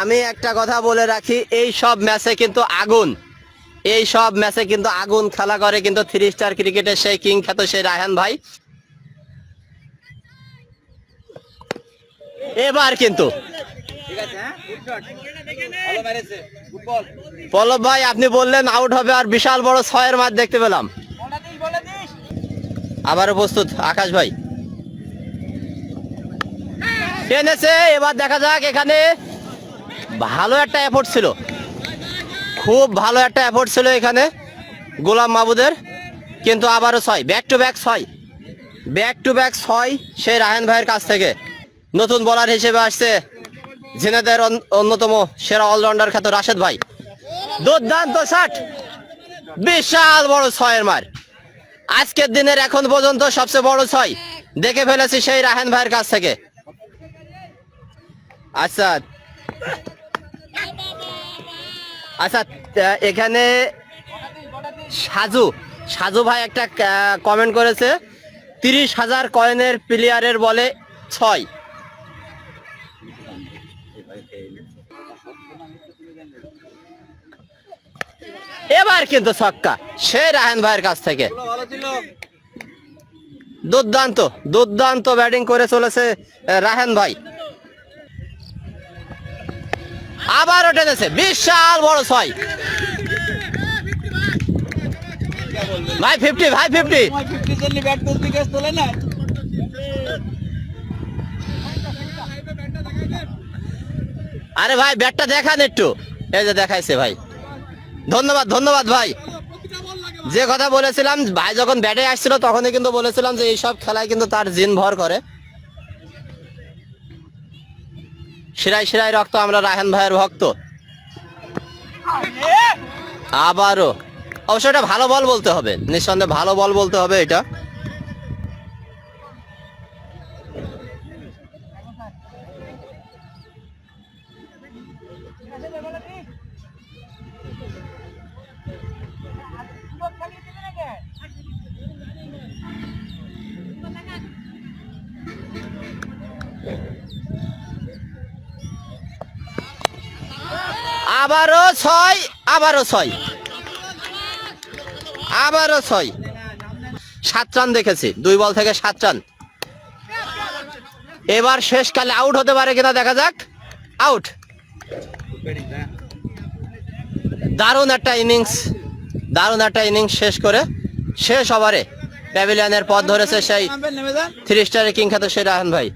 আমি একটা কথা বলে রাখি, এই সব ম্যাচে কিন্তু আগুন খেলা করে কিন্তু 3 স্টার ক্রিকেটের সেই কিং খ্যাত সেই রায়হান ভাই। এবার কিন্তু পল্লব ভাই আপনি বললেন আউট হবে, আর বিশাল বড় 6-এর মাঠ দেখতে পেলাম। আবারও প্রস্তুত আকাশ ভাই, টেনেছে। এবার দেখা যাক, এখানে ভালো একটা এফোর্ট ছিল, খুব ভালো একটা এফোর্ট ছিল এখানে গোলাম মাহবুদের, কিন্তু আবারও 6, ব্যাক টু ব্যাক 6 সেই রায়হান ভাইয়ের কাছ থেকে। নতুন বোলার হিসেবে আসছে ঝিনাইদহের অন্যতম সেরা অলরাউন্ডার খ্যাত রাশেদ ভাই। দুর্দান্ত শট, বিশাল বড় 6-এর মার। আজকের দিনের এখন পর্যন্ত সবচেয়ে বড় 6 দেখে ফেলেছি সেই রায়হান ভাইয়ের কাছ থেকে। আচ্ছা আচ্ছা, এখানে সাজু ভাই একটা কমেন্ট করেছে, 30,000 কয়েনের প্লেয়ারের বলে 6। এবার কিন্তু ছক্কা সেই রায়হান ভাইয়ের কাছ থেকে। দুর্দান্ত ব্যাটিং করে চলেছে রায়হান ভাই। আবারও টেনেছে, বিশাল বড় 6 ভাই। 50 ভাই, 50। আরে ভাই ব্যাটটা দেখান একটু। এই যে দেখাইছে ভাই, ধন্যবাদ ভাই। যে কথা বলেছিলাম, ভাই যখন ব্যাটে আসছিল তখনই কিন্তু বলেছিলাম যে এইসব খেলায় কিন্তু তার জিন ভর করে। শিরায় রক্ত, আমরা রায়হান ভাইয়ের ভক্ত। আবারও, অবশ্য এটা ভালো বল বলতে হবে, নিঃসন্দেহে ভালো বল বলতে হবে এটা। আবারও 6 7 রান দেখেছি, 2 বল থেকে 7 রান। এবার শেষকালে আউট হতে পারে কিনা দেখা যাক। আউট। দারুণ একটা ইনিংস শেষ করে শেষ ওভারে প্যাভিলিয়নের পথ ধরেছে সেই 3 স্টারের কিং খ্যাত সেই রায়হান ভাই।